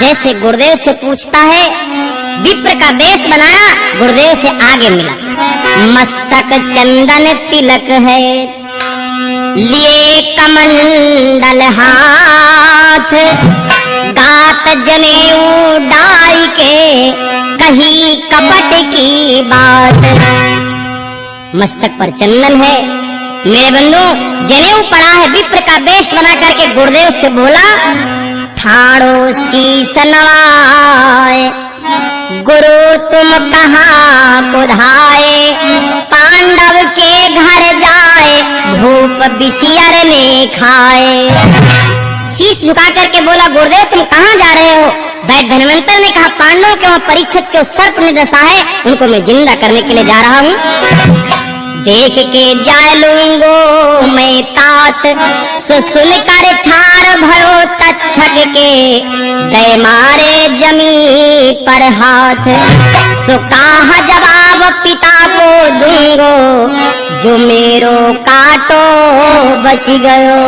जैसे गुरुदेव से पूछता है, विप्र का वेश बनाया, गुरुदेव से आगे मिला। मस्तक चंदन तिलक है, लिए कमंडल हाथ, गात जनेऊ डाई के कही कपट की बात। मस्तक पर चंदन है, मेरे बंधु जनेऊ पड़ा है, विप्र का वेश बना करके गुरुदेव से बोला, ठाड़ो शीस नवाए, गुरु तुम कहाँ कुधाए, पांडव के घर जाए, भूप बिशियर ने खाए। शीश झुका करके बोला, गुरुदेव तुम कहाँ जा रहे हो? वैद्य धन्वंतर ने कहा, पांडवों के वहां परीक्षित के सर्प ने दशा है, उनको मैं जिंदा करने के लिए जा रहा हूँ। देख के जाय लूंगो मैं तात, सुन कर छार भयो तक्षक के, दे मारे जमी पर हाथ। सो कहा जवाब पिता को दूंगो, जो मेरो काटो बच गयो।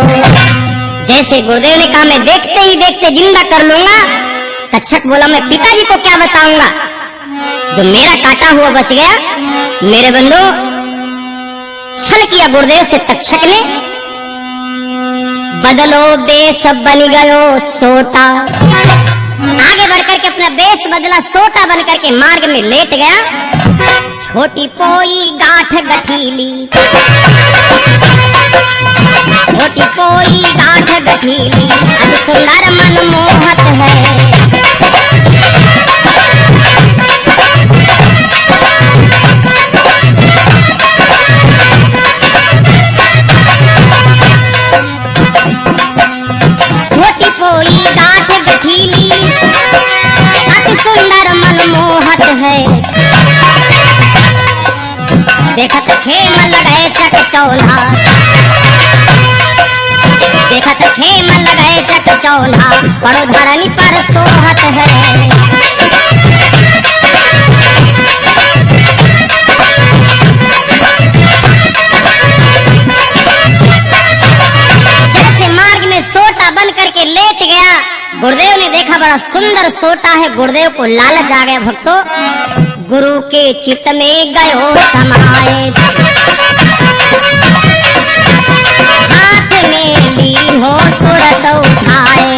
जैसे गुरुदेव ने कहा, मैं देखते ही देखते जिंदा कर लूंगा। तक्षक बोला, मैं पिताजी को क्या बताऊंगा, जो मेरा काटा हुआ बच गया। मेरे बंधु छल किया गुरुदेव से तक्षक ने, बदलो बेश बन गयो सोटा। आगे बढ़कर के अपना बेश बदला, सोटा बन करके मार्ग में लेट गया। छोटी पोई गांठ गठीली, छोटी पोई गांठ गठीली, अति सुंदर मनमोहत है। कोई गांठ गठीली, अति सुंदर मनमोहत है। देखत खेम लगाए चक चौल्हा, देखत खेम लगाए चक चौल्हा, बड़ो धरनी पर सोहत है। सोटा बन करके लेट गया। गुरुदेव ने देखा बड़ा सुंदर सोटा है, गुरुदेव को लालच आ गया। भक्तों, गुरु के चित्त में गयो समाए, हाथ में ली हो तुरंत उठाए,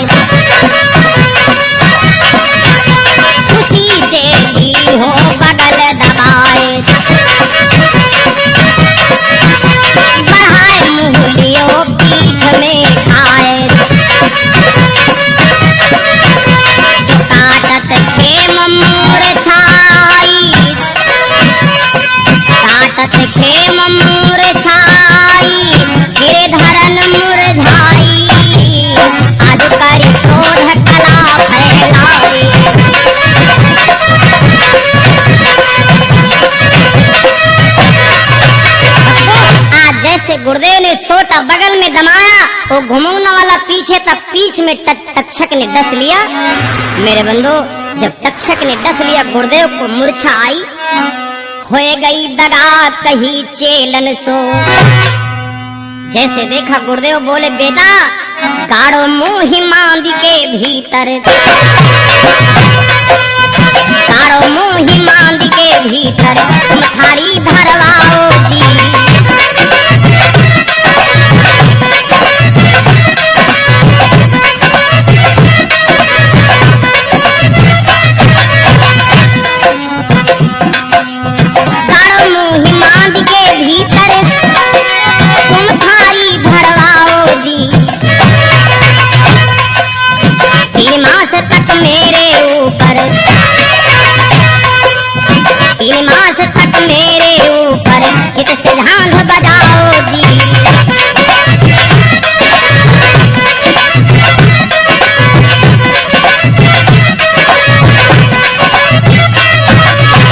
खुशी से ली हो बगल दबाए, बढ़ाए मुँह लियो पीठ में खाए। काटत खेम मूर्छाई, काटत खेम मूर्छाई, गिरधरन मुरझाई, आज करी क्रोध कला फैलाई। जैसे गुरुदेव ने सोटा बगल में दमाया, वो घुमौना वाला पीछे था, पीछ में तक्षक ने डस लिया। मेरे बंधु, जब तक्षक ने डस लिया, गुरुदेव को मूर्छा आई, होए गई दगा कही चेलन सो। जैसे देखा गुरुदेव बोले, बेटा गाड़ो मोहि मांदी के भीतर, गाड़ो मोहि मांदी के भीतर, तुम थारी धरवाओ जी। सिद्धांत बजाओ जी।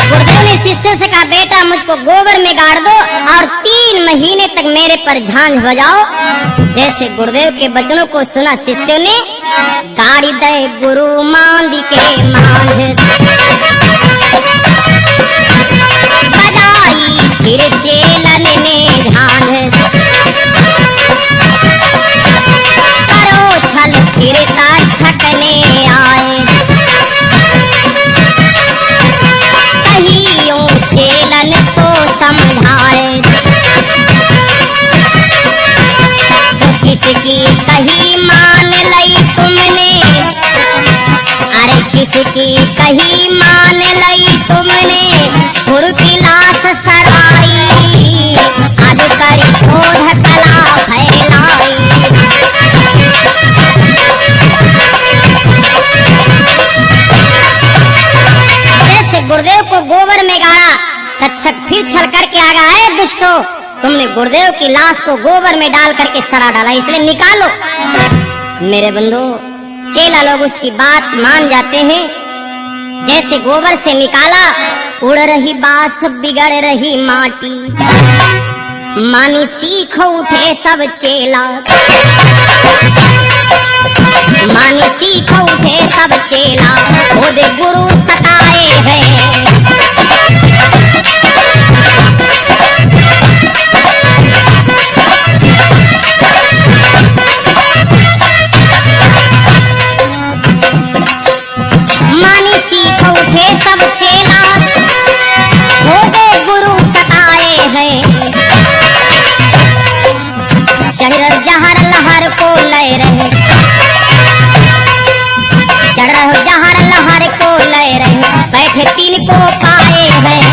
गुरुदेव ने शिष्यों से कहा, बेटा मुझको गोबर में गाड़ दो और 3 महीने तक मेरे पर झांझ बजाओ। जैसे गुरुदेव के वचनों को सुना शिष्यों ने, गाड़ी दे गुरु मांदी के मांझ, बजाई फिर चेलन ने झांझ, करो छल फिर तक्षक ने आए, किसकी कही मान लई तुमने, अरे किसकी कही मान लई तुमने, गुरु की लाश सराई, आज करी क्रोध कला फैलाई। जैसे गुरुदेव को गोबर में गाड़ा, तक्षक फिर छल करके आ गया, है दुष्टो, तुमने गुरुदेव की लाश को गोबर में डाल करके सड़ा डाला, इसलिए निकालो। मेरे बंधु, चेला लोग उसकी बात मान जाते हैं। जैसे गोबर से निकाला, उड़ रही बांस बिगड़ रही माटी, मानी सीख उठे सब चेला, मानी सीख उठे सब चेला, खुद गुरु सताए हैं। मानी सीख उठे सब चेला, खुद गुरु सताए हैं। चढ़ जहर लहर को लय रहे, चढ़ जहर लहर को लय रहे, बैठे तीन को पाए हैं।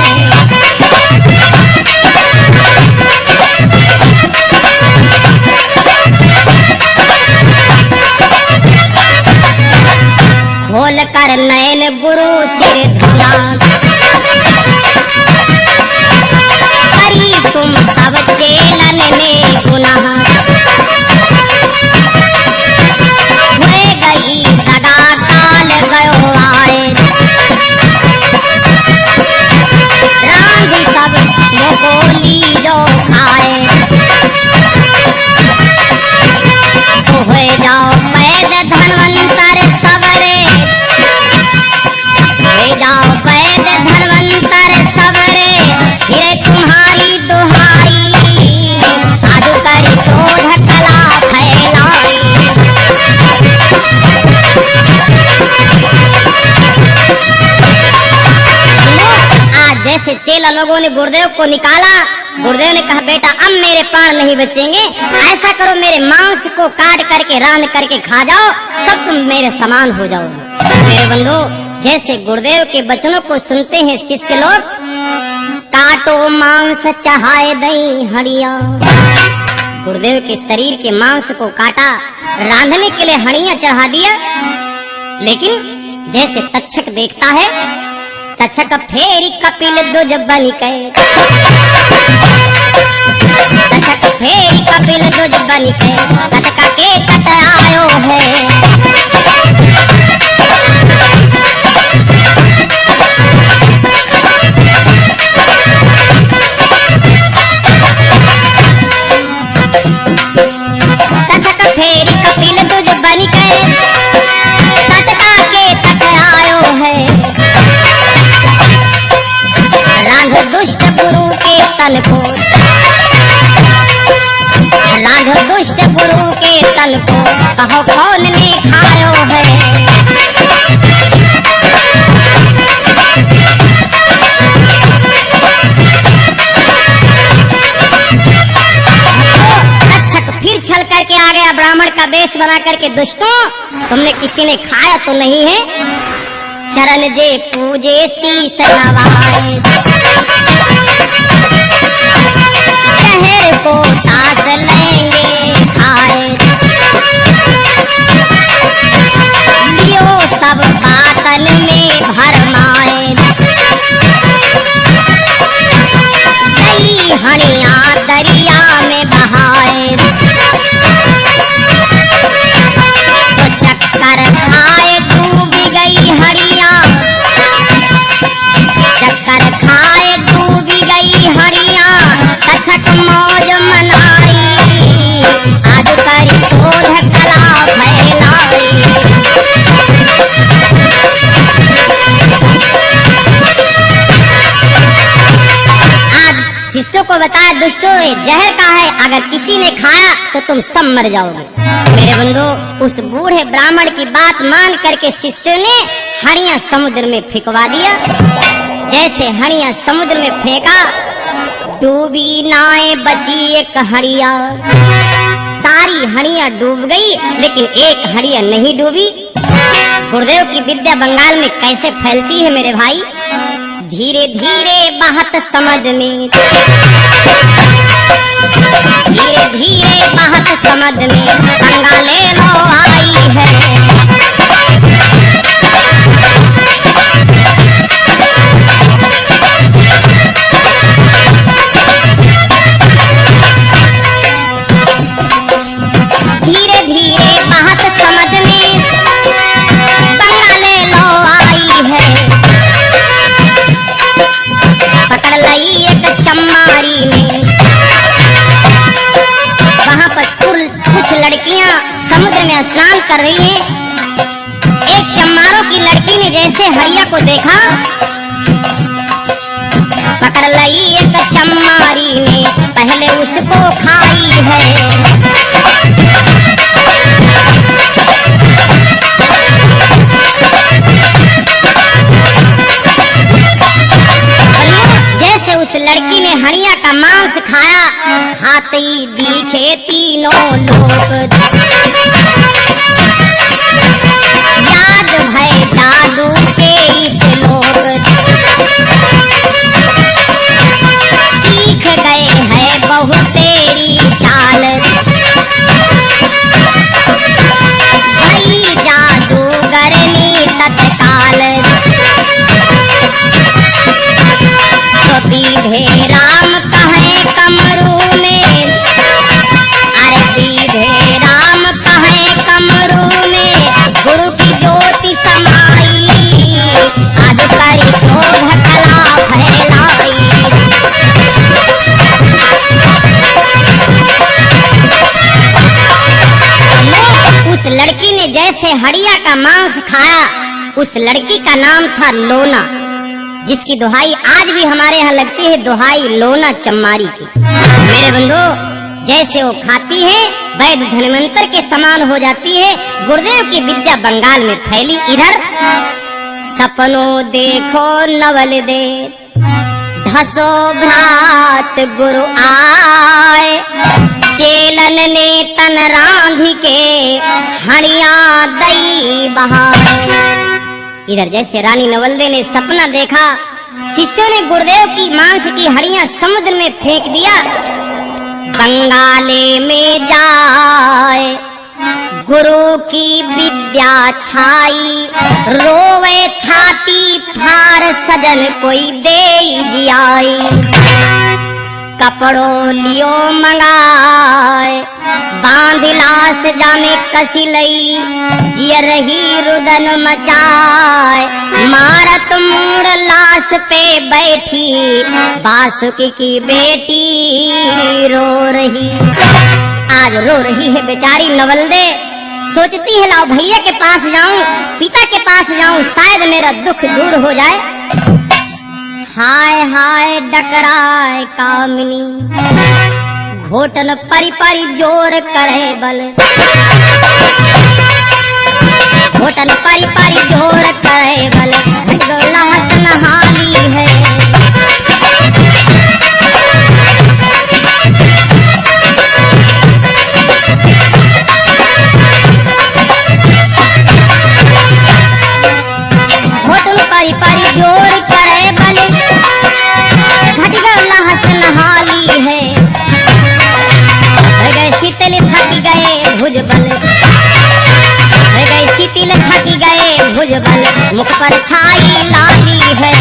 खोल कर नयन गुरु सिर धुला, करी तुम सब चेलन में गुनाह, हुए गई दगा काल गयो आए, रांधी सब मोकोली जो खाए, तो हुए जाओ पैद धनवंतर सबरे, जाओ पैद धनवंतर सबरे, फिर तुम्हारी दुहाई, आज करी क्रोध कला फैलाई। आज जैसे चेला लोगों ने गुरुदेव को निकाला, गुरुदेव ने कहा, बेटा अब मेरे प्राण नहीं बचेंगे, ऐसा करो मेरे मांस को काट करके रांध करके खा जाओ, सब तुम मेरे समान हो जाओगे। मेरे बंधु, जैसे गुरुदेव के वचनों को सुनते हैं शिष्य लोग, काटो मांस चढ़ाए दई हड़िया, गुरुदेव के शरीर के मांस को काटा, रांधने के लिए हड़िया चढ़ा दिया। लेकिन जैसे तक्षक देखता है, तक्षक फेरी कपिल दुज बन के, तक्षक फेरी कपिल दुज बन के, तटका के तट आयो है। तटक फेरी कपिल दुज बन के, तटका के तट आयो है। रांध दुष्ट गुरु के तन को, रांध दुष्ट गुरु के तन को, कहो कौन ने खायो है। फिर छल करके आ गया, ब्राह्मण का वेश बना करके, दुष्टों तुमने किसी ने खाया तो नहीं है। चरण जे पूजे शीस नवाए, शहर को तास लेंगे खाए, लियो सब बातन में भरमाए, दई हणिया दरिया में बहाए, तो चक्कर खाए डूब गई हड़िया, चक्कर खाए डूब गई हड़िया, तक्षक मौज मनाई, आज करी क्रोध कला फैलाई। शिष्यों को बताया, दुष्टों ये जहर का है, अगर किसी ने खाया तो तुम सब मर जाओगे। मेरे बंधु, उस बूढ़े ब्राह्मण की बात मान करके शिष्यों ने हड़ियां समुद्र में फेंकवा दिया। जैसे हड़ियां समुद्र में फेंका, डूबी नाए बची एक हड़िया, सारी हड़ियां डूब गई, लेकिन एक हड़िया नहीं डूबी। गुरुदेव की विद्या बंगाल में कैसे फैलती है मेरे भाई? धीरे धीरे बहत समझ में, धीरे धीरे बहत समझ में बंगाले लो आई है। धीरे धीरे बहत समझ में बंगाले लो आई है। पकड़ लई एक चम्मारी ने, वहां पर कुछ लड़कियां समुद्र में स्नान कर रही हैं। एक चम्मारों की लड़की ने जैसे हड़िया को देखा, पकड़ लई एक चम्मारी ने, पहले उसको खाई है। जैसे उस लड़की ने हड़िया का मांस खाया, खाते ही दिखे तीनों लोग। याद भय जादू के इस लोग, सीख गए हैं बहुत तेरी चाल। भई जादूगरनी तत्काल, सीधे राम कहे कमरू में, अरे सीधे राम कहे कमरू में, गुरु की ज्योति समाई, आज करी शोध कला फैलाई। उस लड़की ने जैसे हड़िया का मांस खाया, उस लड़की का नाम था लोना, जिसकी दुहाई आज भी हमारे यहाँ लगती है, दुहाई लोना चम्मारी की। मेरे बंधु, जैसे वो खाती है वैद्य धन्वंतर के समान हो जाती है। गुरुदेव की विद्या बंगाल में फैली। इधर सपनों देखो नवल दे, धसो भ्रात गुरु आए, चेलन ने तन रांधी के हड़िया दई बहाए। इधर जैसे रानी नवलदे ने सपना देखा, शिष्यों ने गुरुदेव की मांस की हड़ियां समुद्र में फेंक दिया। बंगाले में जाए गुरु की विद्या छाई, रोवे छाती फार सजन कोई दे जियाई। कपड़ों लियो मंगाए, बांध लाश जामे कसी लई, जिय रही रुदन मचाए, मारत मूड लाश पे बैठी, बासुकी की बेटी रो रही। आज रो रही है बेचारी नवलदे, सोचती है लाओ भैया के पास जाऊं, पिता के पास जाऊं, शायद मेरा दुख दूर हो जाए। हाय हाय डकराए कामिनी, घोटन परी परी जोर करे बल, घोटन परी परी जोर करे बल, लाश नहाली है। घोटन परी परी जोर करे बल, लाश नहाली है। शीतल थक गए भुजबल, गए शीतल थक गए भुजबल, मुख पर छाई लाली है।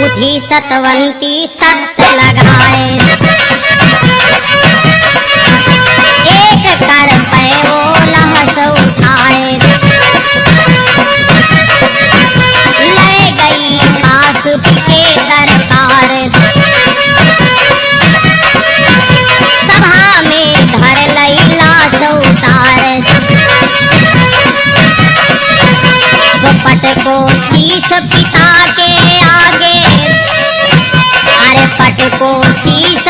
उठी सतवंती सत लगाए, एक कर पे वो लहस उठाए, ले गई बासुकी के दरबार, सभा में धर लई लाश उतार, पट को शीश पिता के आगे, अरे पट को शीश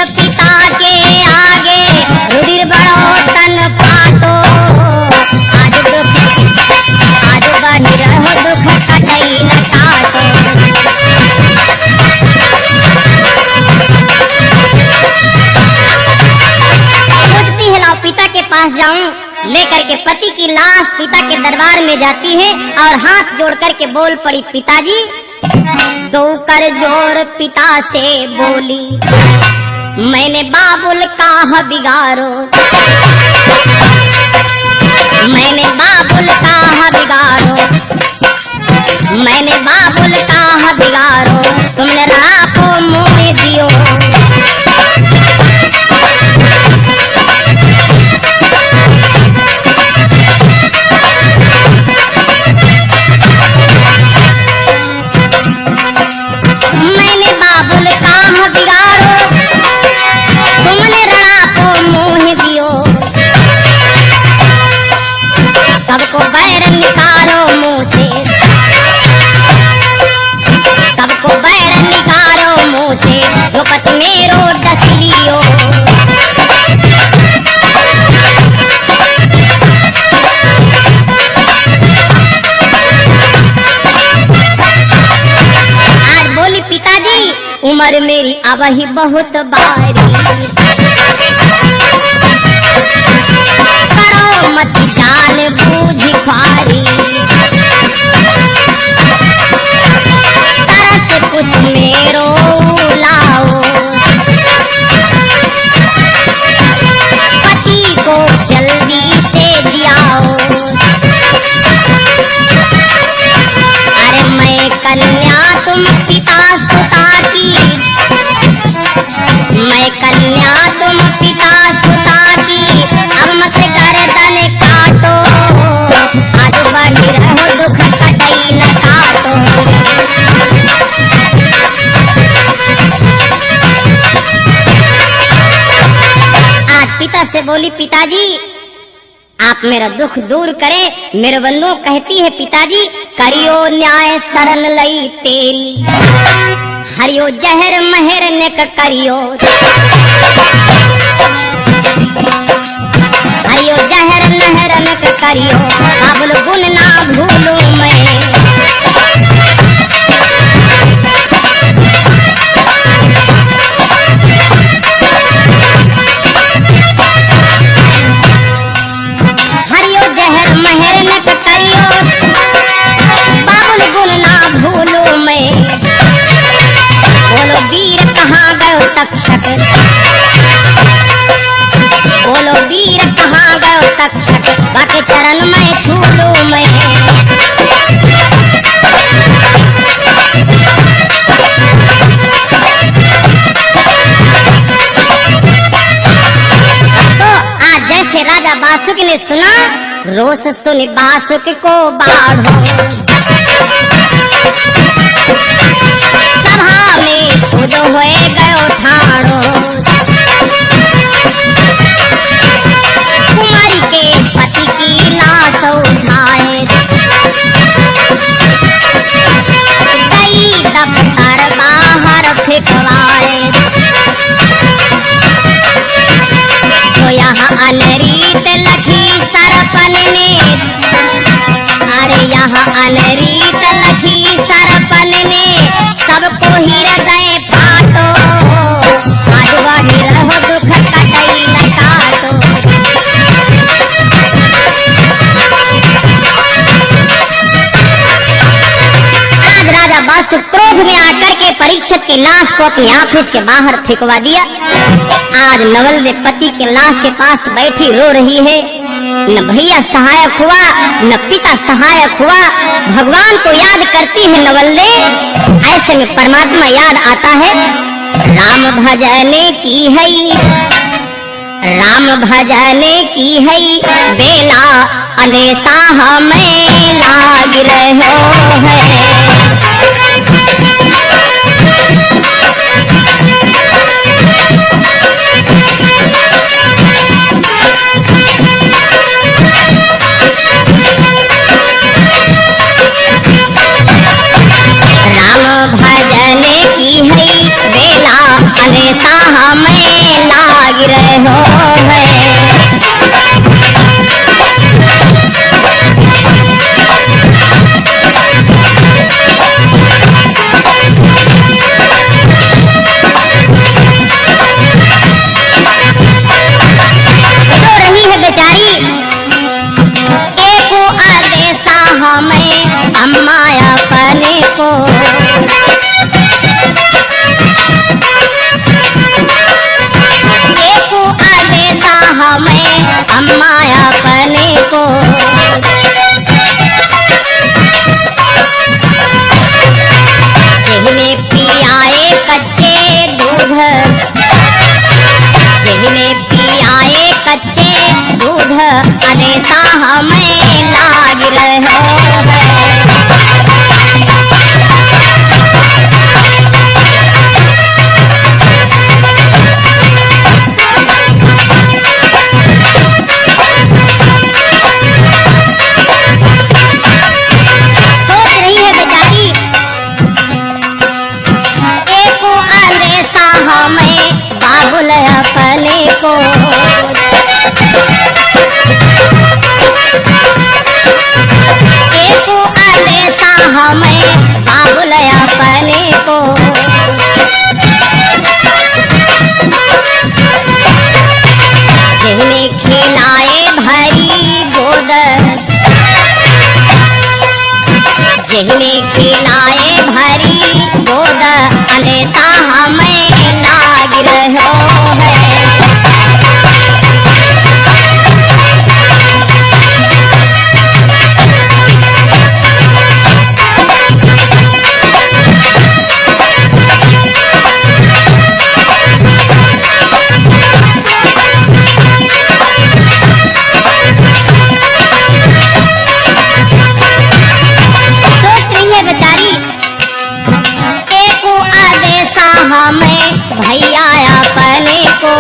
लाश पिता के दरबार में जाती है और हाथ जोड़ करके बोल पड़ी, पिताजी। दो कर जोड़ पिता से बोली, मैंने बाबुल का बिगाड़ो, मैंने बाबुल का बिगाड़ो, मैंने बाबुल का बिगाड़ो, तुमने राह को मुँह दियो। मैंने बाबुल का बिगाड़ो, तुमने रणा को मुँह दियो। सबको बैर निकालो मुँह से, सबको बैर निकालो मुँह से, जो पत मेरो डस लियो। आज बोली, पिताजी उम्र मेरी अब ही बहुत बारी, करो मत जान बूझ ख्वारी, तरस कुछ मेरो लाओ, पति को जल्दी से दियाओ। अरे मैं कन्या तुम पिता सुता की, मैं कन्या तुम पिता सुता की, अब मत गर्दन काटो, आज बढ़ी रहो दुख कटई न काटो। आज पिता से बोली, पिताजी आप मेरा दुख दूर करें। मेरे बंधु कहती है, पिताजी करियो न्याय शरण लई तेरी, हरियो जहर महर नेक करियो, हरियो जहर नहर नेक करियो, बाबुल गुण ना भूलूं मैं। हरियो जहर महर नेक करियो, बाबुल गुण ना भूलूं मैं। बोलो वीर कहाँ गयो तक्षक, बोलो वीर कहाँ गयो तक्षक, बाके चरण में छू लूं मैं। तो आज जैसे राजा बासुकी ने सुना, रोष सुन बासुकी को बाढ़ो, सभा में खुद होए गयो ठाड़ो। कुमारी के पति की लाश उठाए, गई दफ्तर बाहर फेंकवाए। तो यहाँ अनरीत लखी सरपन ने, अरे यहाँ अनरीत लखी सरपन ने, सबको हृदय फाटो, आज बढ़ी रहो दुख कटई न काटो। आज राजा बासु क्रोध में आकर के परीक्षित की लाश को अपने ऑफिस के बाहर फेंकवा दिया। आज नवल ने पति के लाश के पास बैठी रो रही है। न भैया सहायक हुआ, न पिता सहायक हुआ, भगवान को याद करती है नवल ने। ऐसे में परमात्मा याद आता है, राम भजने की है, राम भजने की है बेला, अंदेशा हमें लाग रहो है। राम भजने की है बेला, अंदेशा हमें लाग रहो है। हमें अम्मा अपने को। देखो आदेशा हमें अम्मा अपने को। जिहने पियाए कच्चे दूध, जिहने पियाए कच्चे दूध आदेशा हमें लाग रहो है। अपने को। देखो आदेशा हमें बाबुल अपने को। जिहने खिलाए भरी गोद, जिहने खिलाए भरी गोद आदेशा हमें लाग रहो है। हमें भैया अपने को।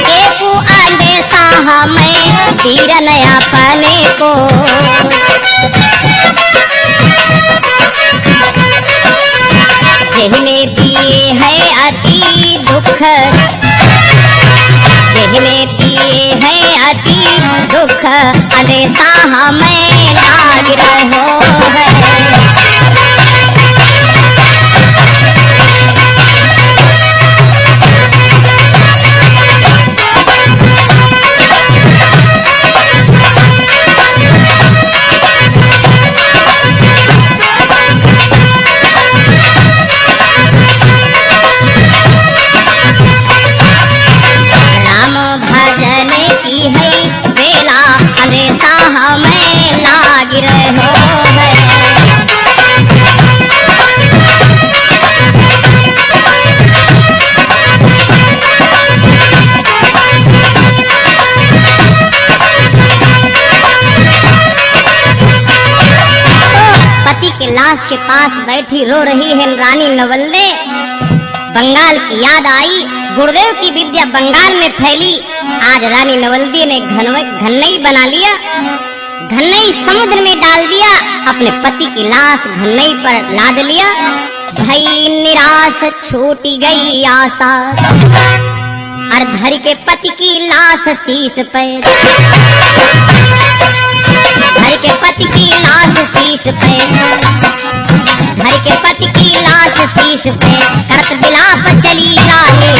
देखो आदेशा हमें तीरन अपने को। जिहने दिए है अति दुख, जिहने दिए है अति दुख आदेशा हमें लाग रहो है। राम भजन की है बेला आदेशा हमें लाग रहो है। पति के लाश के पास बैठी रो रही है रानी नवल्ले। बंगाल की याद आई, गुरुदेव की विद्या बंगाल में फैली। आज रानी नवल्दी ने घन्नई बना लिया, घन्नई समुद्र में डाल दिया, अपने पति की लाश घन्नई पर लाद लिया। भई निराश छूटी गई आशा, और धर के पति की लाश शीश पे, धर के पति की लाश शीश पे, धर के पति की लाश शीश पे करत बिलाप चली रानी।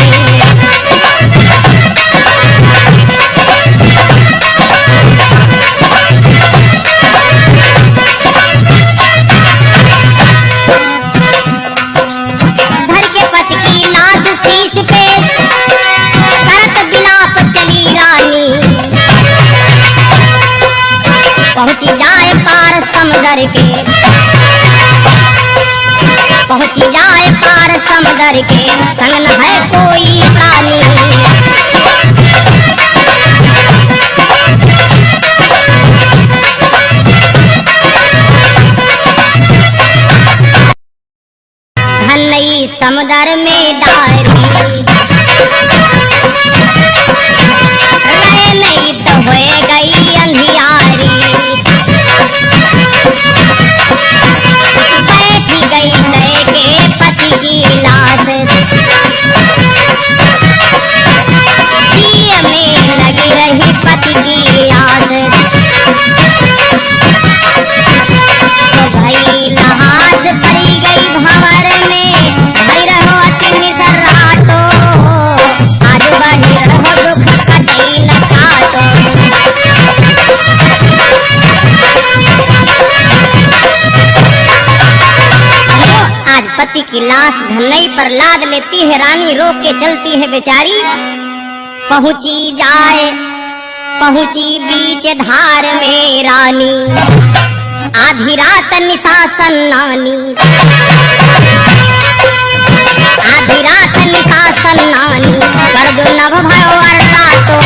धर के पति की लाश शीश पे करत बिलाप चली रानी। पहुंची जाए पार समुद्र के, पहुंची जाए पार समुद्र के, संग न है कोई प्राणी। घन्नई समुद्र में डारी, नहीं तो हो गई अंधियारी। बैठी गई लेके पति की लाश, जिए में लगी रही पति की आस। तो भई लहास पड़ी गई भंवर में, भई रहो अति निसर्राटो, आज बही रहो दुख कटी न लाश घन्नई पर लाद लेती है रानी, रोक के चलती है बेचारी। पहुंची बीच धार में रानी, आधी रात निशा सन्नानी, आधी रात निशा सन्नानी, कर दो नभ भयो वर्षा तो।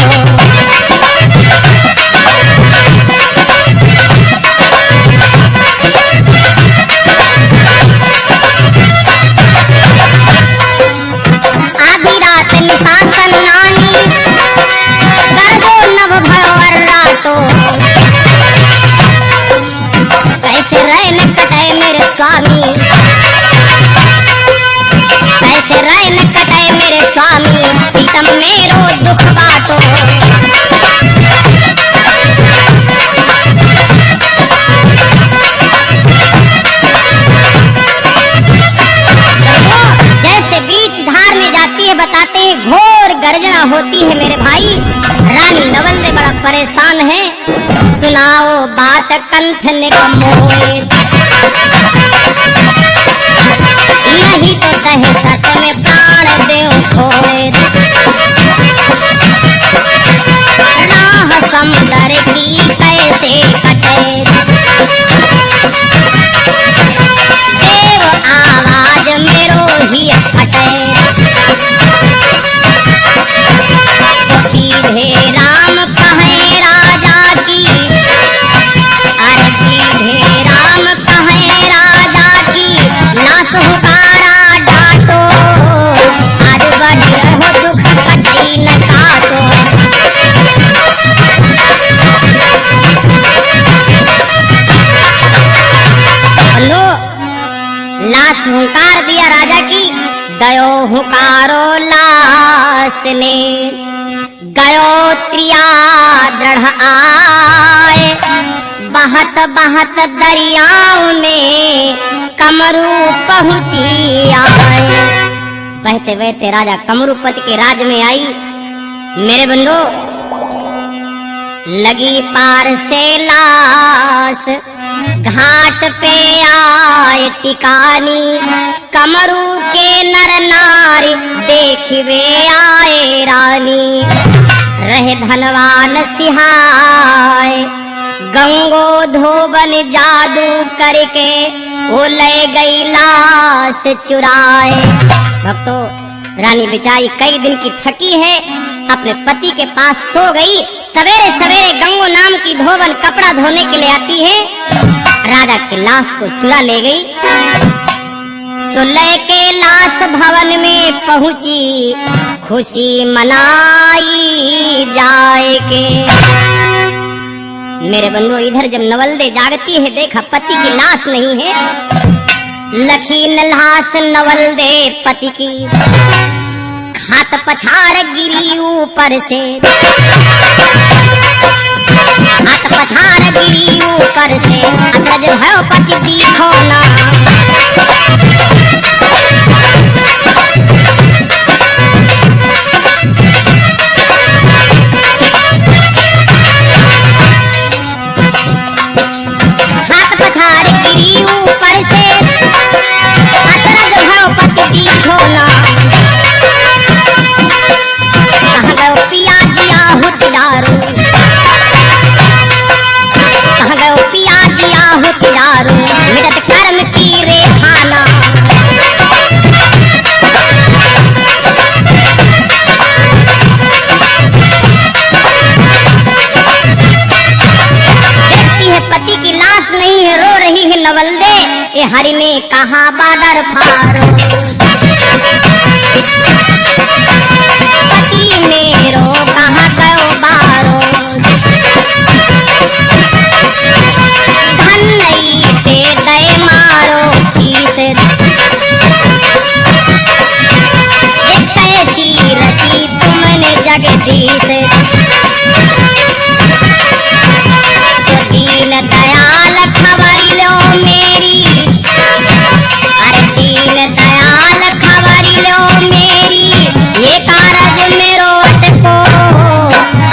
आधी रात निशा सन्नानी, कर दो नभ भयो वर्षा तो। कैसे रैन कटे मेरे स्वामी, कैसे रैन कटे मेरे स्वामी, प्रीतम मेरो दुख बाटो। जैसे बीच धार में जाती है, बताते हैं घोर गर्जना होती है मेरे भाई। रानी नवल बड़ा परेशान है, सुनाओ बात कंठ ने कमोए, नहीं तो कहे सत में प्राण देव खोए। राह समुद्र की कैसे कटे, देव आवाज मेरो ही फटे। सीधे राम कहे राजा की, अरे सीधे राम कहे राजा की, लाश हुकारा डांटो, आज बढ़ी रहो दुख कटई न काटो। लो लाश हुंकार दिया राजा की, गयो हुकारो लाश ने, गयो त्रिया दृढ़ आए, बहत बहत दरियाओं में कमरू पहुंची आए। बहते बहते राजा कमरूपति के राज में आई। मेरे बंधु, लगी पार से लाश, घाट पे आए टिकानी, कमरू के नर नारी देखिवे आए रानी। रहे धनवान सिहाय, गंगो धोबन जादू करके, वो ले गई लाश चुराए। भक्तों, रानी बेचारी कई दिन की थकी है, अपने पति के पास सो गई। सवेरे सवेरे गंगो नाम की धोबन कपड़ा धोने के लिए आती है, राजा की लाश को चुरा ले गई। सुलह के लाश भवन में पहुंची, खुशी मनाई जाए के। मेरे बंधु, इधर जब नवलदे जागती है, देखा पति की लाश नहीं है। लखी लाश नवलदे पति की, हाथ पछाड़ गिरी ऊपर से, हाथ पछाड़ गिरी ऊपर से, अतज भयो पति दिखो ना। हाथ पछाड़ गिरी ऊपर से, अतज भयो पति दिखो ना। कहाँ गयो पिया दिया हुत दारू, कहाँ गयो पिया दिया हुत दारू, मिटत कर्म की रेखाना। देखती है पति की लाश नहीं है, रो रही है नवलदे। ये हरि ने कहा बादर फाड़ो, पति मेरो कहाँ गयो बारो, धन नहीं से दे मारो शीश। एक कैसी रची तुमने जगदीश, तो दीन दयाल खबर लो मेरी, अरे दीन दयाल खबर लो मेरी, ये कारज मेरो अटको,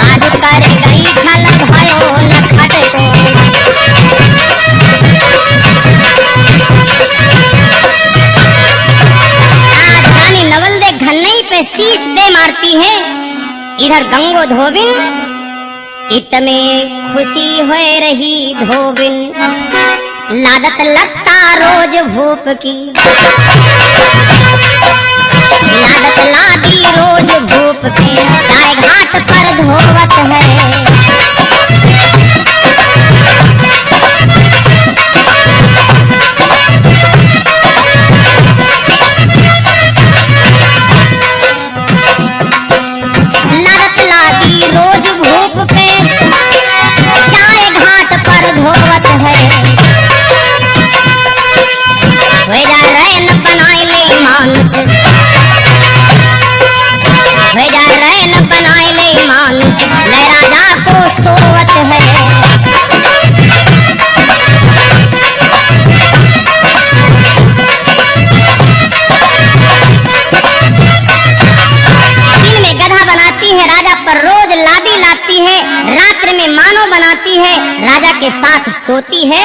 आज कर गई छल भयो न खटको। बनाती है। इधर गंगो धोबिन इतमें खुशी हो रही धोबिन, लादत लगता रोज भूप की, लादत लादी रोज भूप की, चाय घाट पर धोवत है। लादत लादी रोज भूप पे, चाय घाट पर धोवत है। वे जा रैन बनाए ले मानुष, वे जा रैन बनाए ले मानुष, ले राजा को सोवत है। दिन में गधा बनाती है, राजा पर रोज लादी लाती है, रात्रि में मानो बनाती है, राजा के साथ सोती है।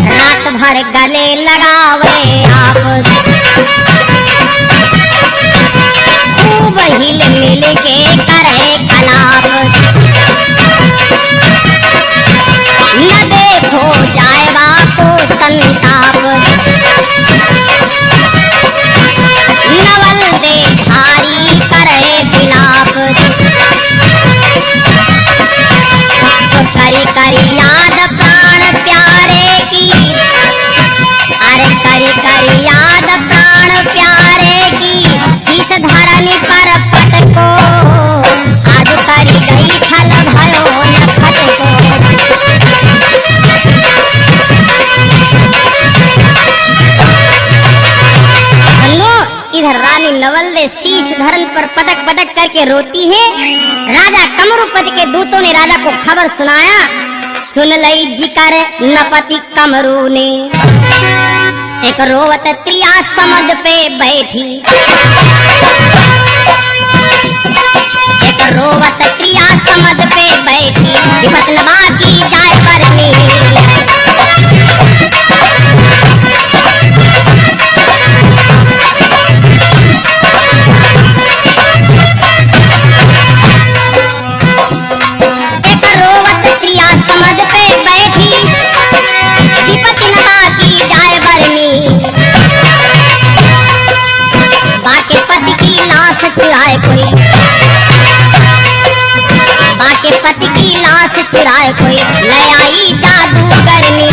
रात भर गले लगावे आप, खूब हिल मिल के करे कलाप, न देखो जाएगा को संताप, नवल दे भारी करे विलाप, तो करी करी याद प्राण प्यारे की, अरे करी करी याद प्राण प्यारे की, शीश धरनी पर पटको, आज करी गई छल भयो नखत को। इधर रानी नवल दे शीश धरन पर पटक पटक करके रोती है। राजा कमरूपति के दूतों ने राजा को खबर सुनाया। सुन लई जिकर नपति कमरू ने, एक रोवत त्रिया समझ पे बैठी, एक रोवत त्रिया समझ पे बैठी, विपत नवा की जाए परनी। एक रोवत त्रिया समझ पे बैठी, विपत नवा की जाए बरनी। बाके पति की लाश चुराए कोई, बाके पति की लाश चुराए कोई, ले आई जादूगरनी।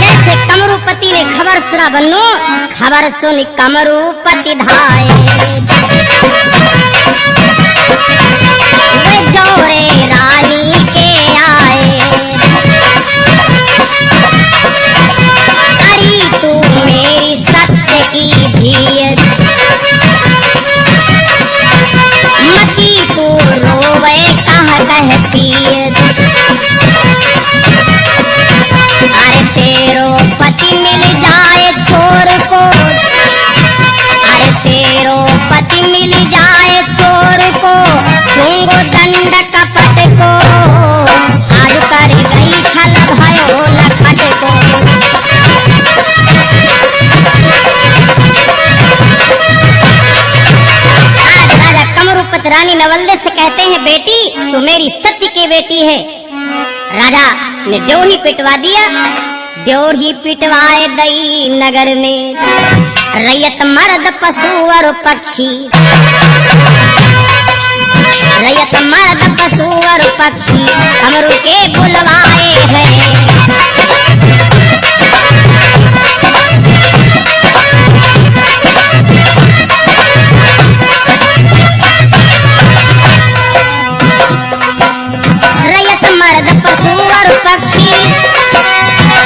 जैसे कमरूपति ने खबर सुना बन्नो, खबर सुन कमरूपति धाए, वे जोरे रानी के आए। अरे तू मेरी सत्य की धीर, मती तू रोवे कह कहती, अरे तेरो पति मिल जाए चोर को, अरे तेरो पति मिल जाए चोर को, दूंगो दंड कपट को, आज कर गई छल भयो नखट को। आज राजा कमरूपति रानी नवल से कहते हैं, बेटी तू मेरी सत्य की बेटी है। राजा ने ड्योढ़ी पिटवा दिया। ड्योढ़ी पिटवाए दई नगर में, रैयत मर्द पशु और पक्षी, रैयत मर्द पशु और पक्षी, कमरू के बुलवाए हैं। रैयत मर्द पशु और पक्षी,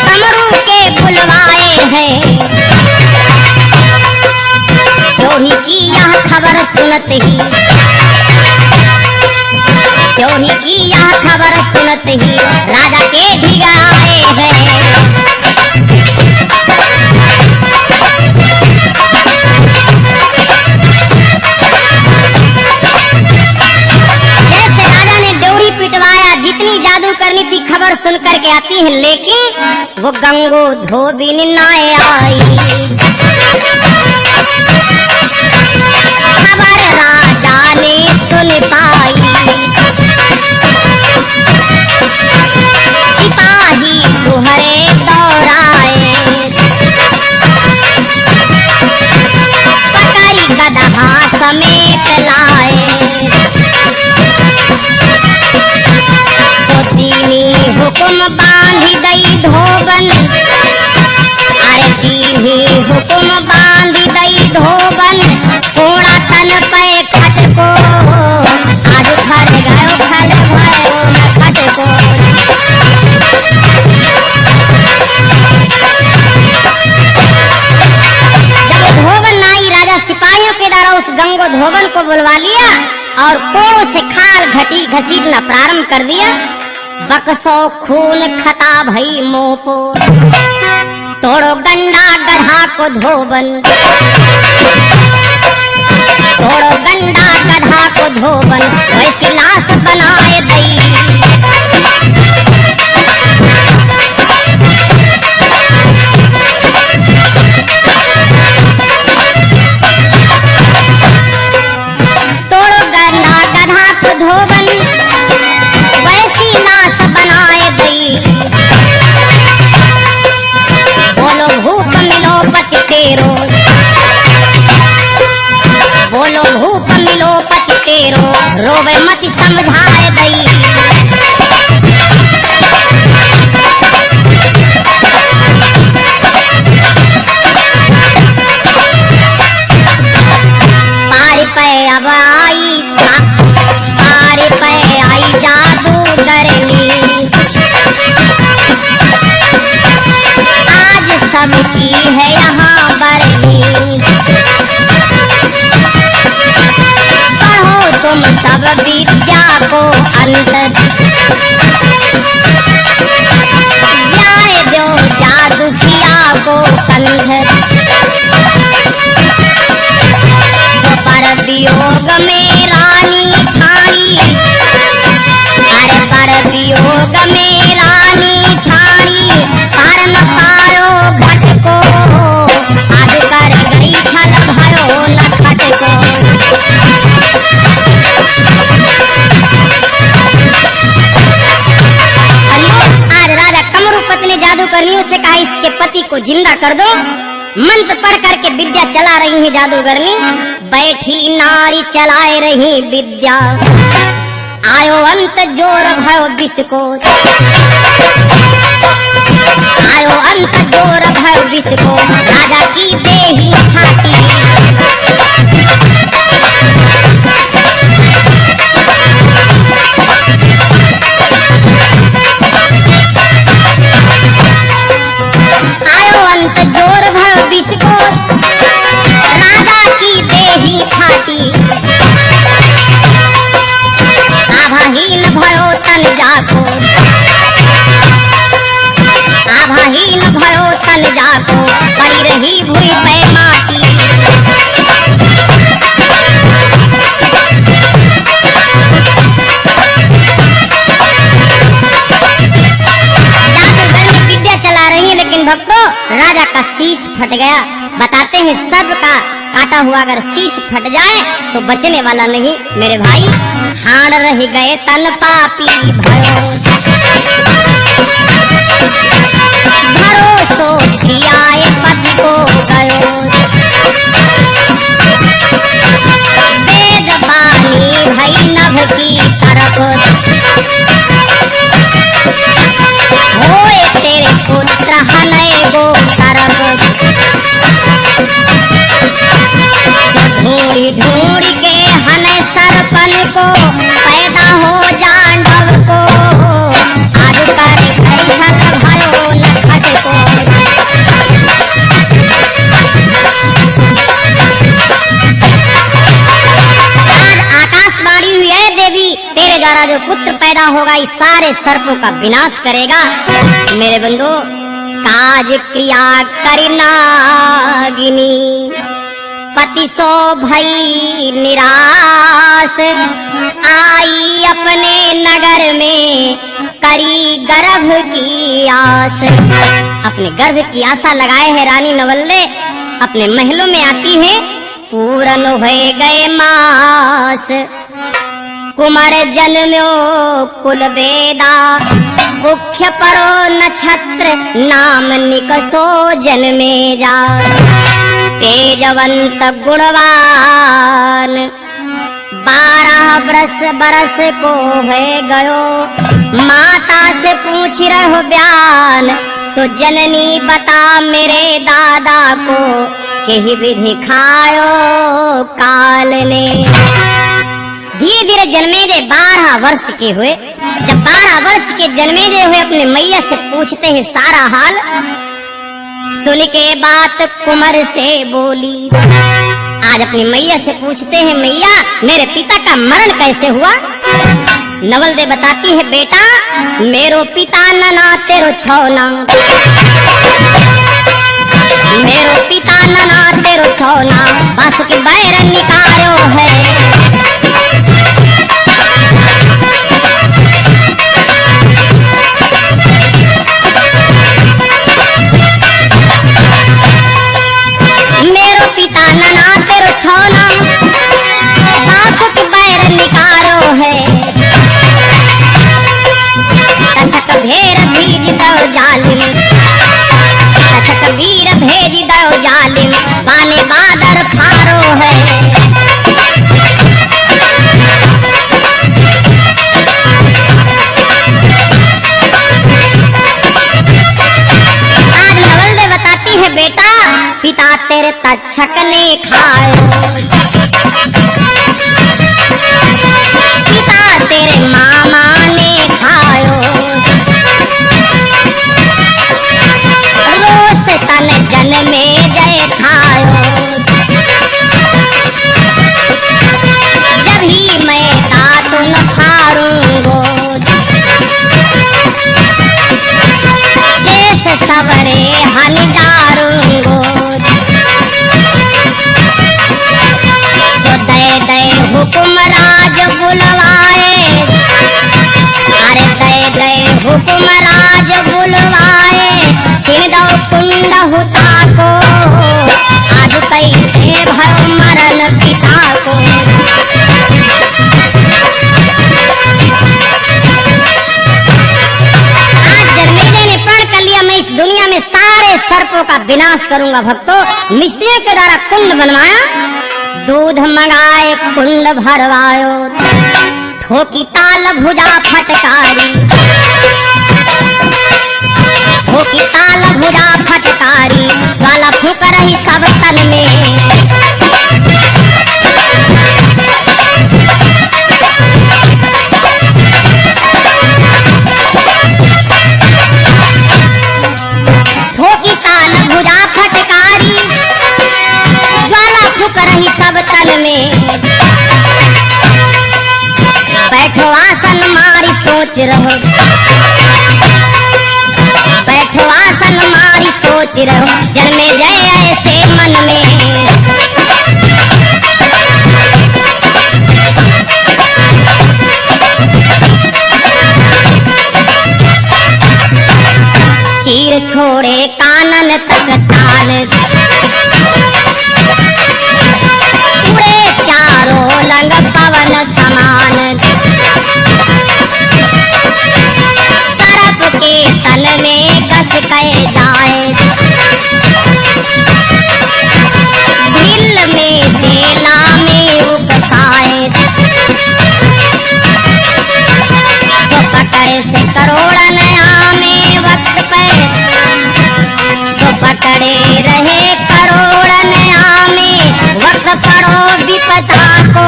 कमरू के बुलवाए हैं। ड्योढ़ी की यह खबर सुनते ही, ड्योढ़ी की यह खबर सुनते ही, राजा के भिगाए हैं। जैसे राजा ने ड्योढ़ी पिटवाया, जितनी जादू करनी थी खबर सुन करके आती है, लेकिन वो गंगो धोबिन ना आई। खबर राजा ने सुन पाई, सिपाही तुहरे दौड़ाए, पकड़ी गदहा समेत लाए। तो दीनी हुक्म बांधी दई धोबन, अरे दीनी हुक्म बांधी दई धोबन, कोड़ा तन पे खटको, आज फर गयो फल भयो न खटको। जब धोबन आई, राजा सिपाहियों के द्वारा उस गंगो धोबन को बुलवा लिया और कोड़ों से खाल घटी घसीटना प्रारंभ कर दिया। बक्सो खून खता भई मोपो, तोड़ो गंडा गधा को धोबन, तोड़ो गंडा गधा को धोबन, वैसी लाश बनाए दई। तोड़ो गंडा गधा को धोबन, वैसी लाश बनाए दई। बोलो भूप मिलो पति तेरो, बोलो भूप मिलो पति तेरो, रोवे मत समझाए दई। पार पे अब आई, पार पे आई जादूगरनी, आज सबकी है यहाँ बरनी। पढ़ो तुम सब विद्या को अंतर, जाए दो जादू किया को कंधर। पर वियोग में रानी ठाणी, अरे पर वियोग में रानी ठाणी, पार न पायो घटको, आज कर गई छल भयो न खटको। आज राजा कमरूपति ने जादूगरनियों से कहा, इसके पति को जिंदा कर दो। मंत्र पढ़ करके विद्या चला रही है जादूगरनी, बैठी नारी चलाए रही विद्या। आयो अंत जोर भयो विष को, आयो अंत जोर भयो विष को, राजा की देही फाटी। आयो अंत जोर भयो विष को, राजा की देही फाटी। आभाहीन भयो तन जाको, आभाहीन भयो तन जाको, पड़ी रही भूमि पे माटी। जादूगरनी विद्या चला रही है, लेकिन भक्तों राजा का शीश फट गया। बताते हैं सर्प का काटा हुआ अगर शीश फट जाए तो बचने वाला नहीं मेरे भाई। हाड़ रह गए तन पापी भयो, भरोसो कियाए पति को गयो। वेद बानी भई नभ की तरफ, होए तेरे पुत्र हनय गो तरफ। ढूंढी ढूंढ के हनय सरपन को, पैदा हो जांडव को, आज कर गई छल भयो न खटको। आज आकाशवाणी हुई है, देवी तेरे द्वारा जो पुत्र पैदा होगा इस सारे सर्पों का विनाश करेगा। मेरे बंधु, काज क्रिया करिनागिनी, पति सो भई निराश। आई अपने नगर में करी गर्भ की आस। अपने गर्भ की आशा लगाए है रानी नवल्ले, अपने महलों में आती है, पूरन हो गए मास। कुमार जन्म्यो कुल वेदा, मुख्य परो नक्षत्र नाम निकसो जन्मे जा। तेजवंत गुणवान 12 बरस को है गयो, माता से पूछ रहो बयान। सो जननी बता मेरे दादा को, केही विधि खायो काल ने। धीरे धीरे जन्मेजय 12 वर्ष के हुए। जब 12 वर्ष के जन्मेजय हुए अपने मैया से पूछते हैं सारा हाल। सुन के बात कुंवर से बोली, आज अपनी मैया से पूछते हैं, मैया मेरे पिता का मरण कैसे हुआ? नवल दे बताती है, बेटा मेरो पिता नना तेरो छौना, मेरो पिता नना तेरो छौना, बास के बैर निकालो है। मेरो पिता नना तेरो छौना, बास के बैर निकालो है। तछक भेर भेज दो जालिम, तछक वीर भेज दो जालिम, बाने बादर फारो है। आज नवल दे बताती है, बेटा पिता तेरे तक्षक ने खाए, पिता तेरे मामा ने खायो। रोष तन जन्मे जय खायो, जब ही मैं दातुन फारूंगो। देश सवरे हन डारूंगो, दे दे हुकुम राज बुलवाए, अरे दे दे हुकुम राज बुलवाए। छिन दो कुंड हुता को, आज कैसे भरो मरण पिता को। आज जन्मेजय ने प्रण कर लिया, मैं इस दुनिया में सारे सर्पों का विनाश करूंगा। भक्तों, मिस्त्रियों के द्वारा कुंड बनवाया, दूध मंगाए कुंड भरवायो। ठोकी ताल भुजा फटकारी, ठोकी ताल भुजा फटकारी, ज्वाला फूक रही सब तन में। ठोकी ताल भुजा फटकारी, ज्वाला फूक रही सब तन में। बैठो आसन मारी सोच रहो, बैठो आसन मारी सोच रहो, जन्मे जय ऐसे मन में। तीर छोड़े कानन तक ताल, पूरे चारों लंग पवन समान। सरप के तन में कस कहे जाए, दिल में सेला में उकसाए। तो पकड़े से करोड़ नया में वक्त पे, तो पकड़े रहे करोड़ नया में वक्त पड़ो विपदा को।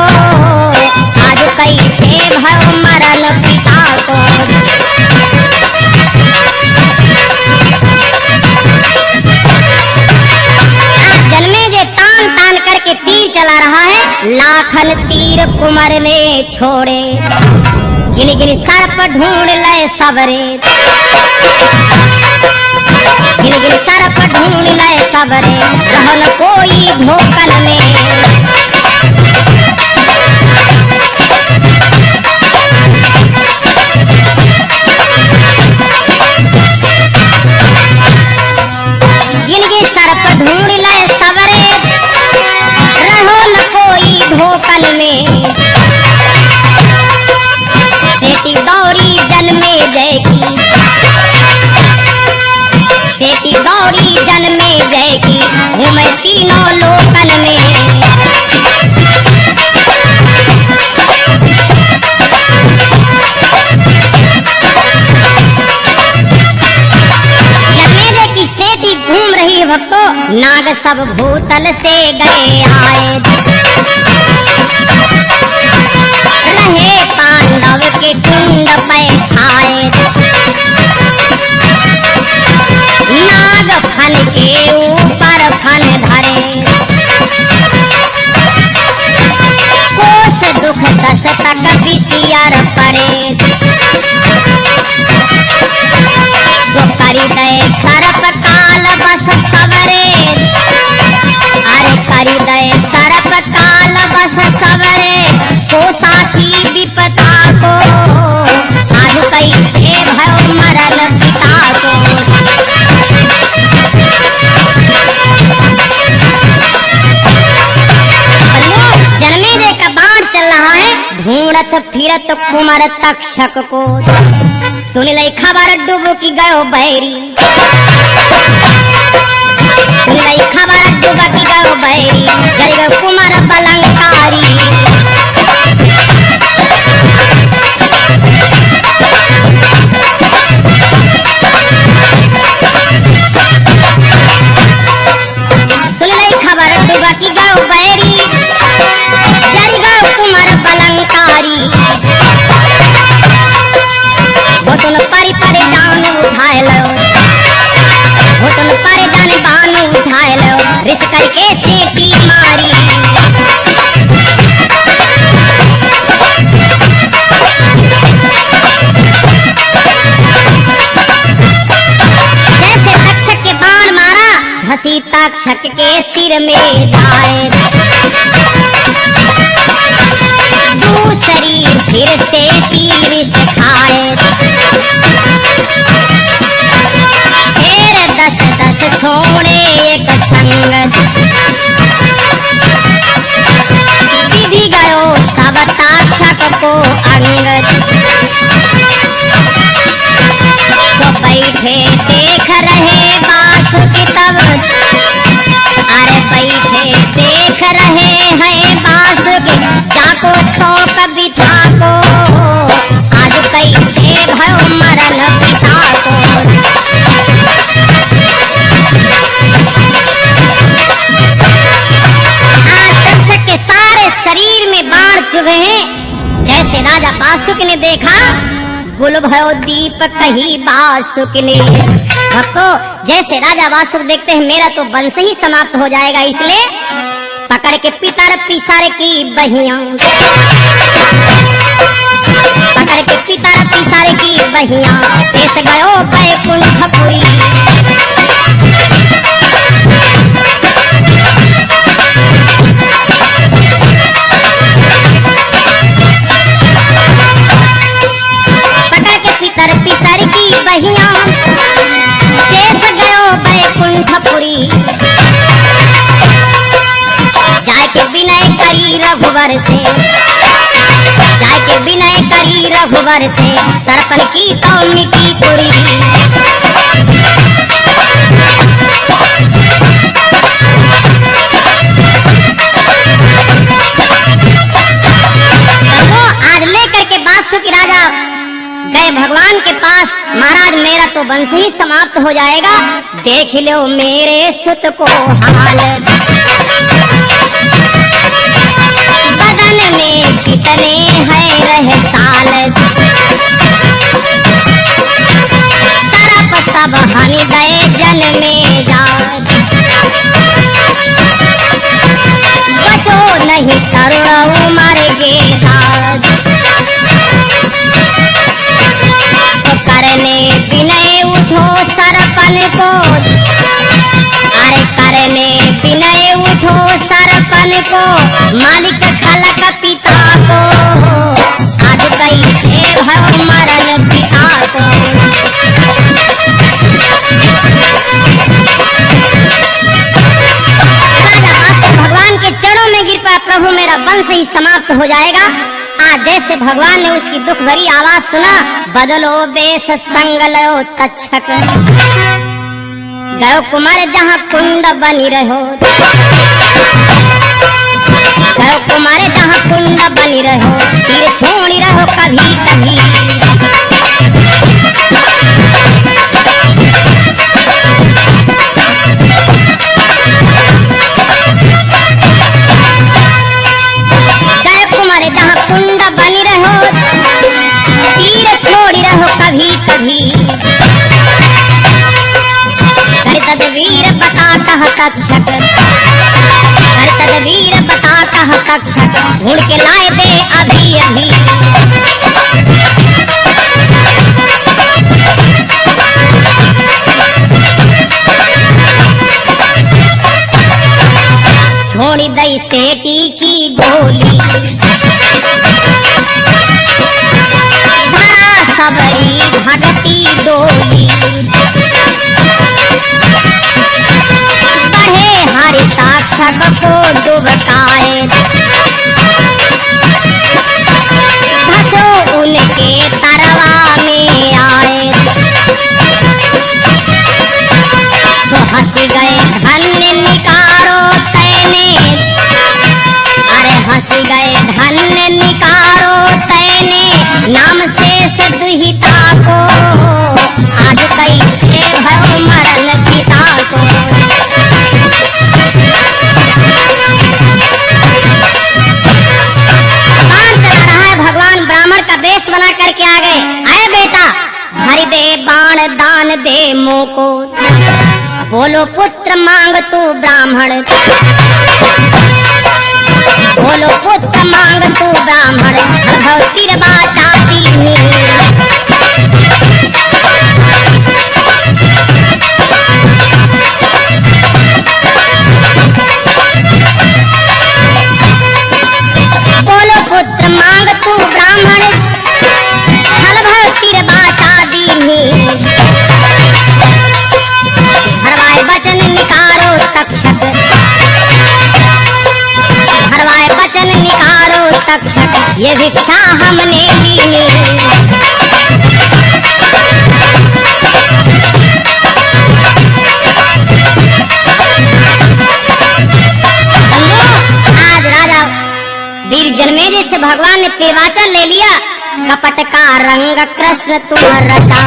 आज कैसे भरो मरण पिता को। जन्मेजय तान तान करके तीर चला रहा है, लाखन तीर कुंवर ने छोड़े। गिन गिन सर्प ढूंढ ले सबरे, गिन गिन सर्प ढूंढ ले सबरे, रहो न कोई धोखन में। लोकन में। सेठी गौरी जन्मे जय की, सेठी गौरी जन्मे जय की, घूमे तीनों लोकन में। सेठी घूम रही है भक्तों, नाग सब भूतल से गए आए। रहे पांडव के कुंड पे छाए। नाग फन के ऊपर फन धरे, कोस दुख दस तक विसियर पड़े। तो करी दे सर्प काल बस सवरे, अरे करी दे सर्प काल बस सवरे। को साथी विपता को, आज कैसे भयो मरल पिता को। जन्मेजय का बाण चल रहा है, ढूंढत फिरत कुमार तक्षक को। सुन लई खबर डुबकी गयो बैरी, सुन लई खबर डुबकी गयो बैरी। जरी गयो कुमार बलंकारी, सुन लई खबर डुबकी गयो बैरी। जरी गयो कुमार बलंकारी, घोटन पारी पारे जान उठाए लो, घोटन पारे जाने बान उठाए लो। रिस करके सेठी मारी, जैसे तक्षक के बाण मारा, घसी तक्षक के सिर में जाए। दूसरी फिर से तीर से खाए। फिर दस दस छोड़े एक संगत, विधि गयो सब तक्षक को अंगत। तो बैठे देख रहे बासुकी तब, अरे बैठे देख रहे हैं बासुकी। जाको सौ कविता को, आज कैसे भयो मरल पिता को। आज तक्षक के सारे शरीर में बाण चुभे हैं। जैसे राजा बासुकी ने देखा, गुल भयो दीप कही बासुकी ने। भक्तों, जैसे राजा बासुकी देखते हैं मेरा तो वंश ही समाप्त हो जाएगा, इसलिए पकड़ के पितर पिसारे की बहिया, पकड़ के पितर पिसारे की बहिया। देश गयो बैकुंठपुरी, पकड़ के पितर पिसारे की बहिया। देश गयो बैकुंठपुरी, जाके विनय करी रघुवर से, जाके विनय करी रघुवर से। दर्पण की तो मिट्टी पुरी, आज लेकर के बासुकी राजा गए भगवान के पास। महाराज मेरा तो वंश ही समाप्त हो जाएगा, देख लो मेरे सुत को हाल। बदन में कितने हैं रह साल, तरफ सब हन गए जन में जात। बचो नहीं तरुण उमर के साथ, तो करने विनय उठो सरपन को। अरे करने विनय उठो सरपन को, मालिक खलक पिता को। आज कैसे भयो मरल पिता को। राजा बासुकी भगवान के चरणों में नहीं गिर पाया, प्रभु मेरा वंश ही समाप्त हो जाएगा। आदेश से भगवान ने उसकी दुख भरी आवाज सुना, बदलो बेश संग लो तक्षक, गयो कुमार जहाँ कुंड बनी रहो, गयो कुमार जहाँ कुंड बनी रहो, तीर छोड़ी रहो कभी कभी। गयो कुमार जहाँ कुंड बनी रहो, तीर छोड़ी रहो कभी कभी। कर तदवीर बताता तक्षक, कर तदवीर बताता तक्षक, ढूंढ के लाए दे अभी अभी। छोड़ी दई सेठी की गोली, धरा सबरी भगती डोली, बढ़े हरि तक्षक को डुबकाए, धसो उनके तरवा में आए। तो हंस गए धन्य निकारो तैने, अरे हंस गए धन्य निकारो तैने, नाम शेष दुहिता को, आज कैसे भयो मरण पिता को। बाण चला रहा है, भगवान ब्राह्मण का वेश बना करके आ गए। आए बेटा, हरि दे बाण दान दे मोह को, बोलो पुत्र मांग तू ब्राह्मण, बोलो पुत्र मांग तू ब्राह्मण, भव तीर बाचाती हूँ। बोलो पुत्र मांग तू ब्राह्मण, हल भव तीर बाचाती हूँ। हरवाए वचन निकारो तक्षक, हरवाए वचन निकारो तक्षक, ये भिक्षा हमने ली। आज राजा वीर जन्मेजय से भगवान ने तिरवाचा ले लिया। कपट का रंग कृष्ण तुम रचा,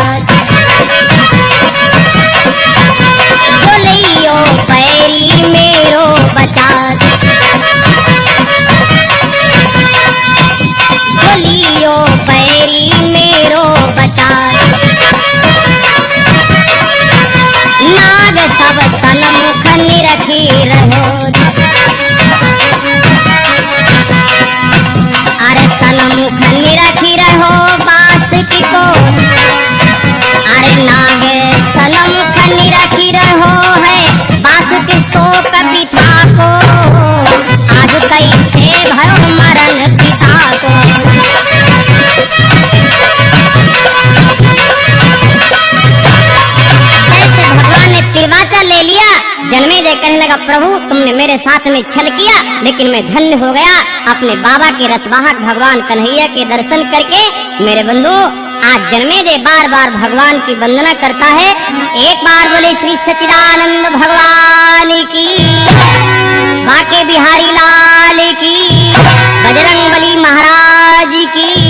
बोलियो पैरी मेरो बचा, बोलियो पैरी मेरो बचा। नाग सब सन्मुख निरखी रहो, अरे सन्मुख निरखी रहो बासुकी को, अरे नाग सन्मुख निरखी रहो है बासुकी शोक पिता को, आज कैसे भयो मरण पिता को। ऐसे भगवान ने तिरवाचा ले लिया। जन्मेजय कहने लगा, प्रभु तुमने मेरे साथ में छल किया, लेकिन मैं धन्य हो गया अपने बाबा के रथवाहक भगवान कन्हैया के दर्शन करके। मेरे बंधु, आज जन्मेजय बार बार भगवान की वंदना करता है। एक बार बोले श्री सच्चिदानंद भगवान की, बाके बिहारी लाल की, बजरंगबली महाराज की।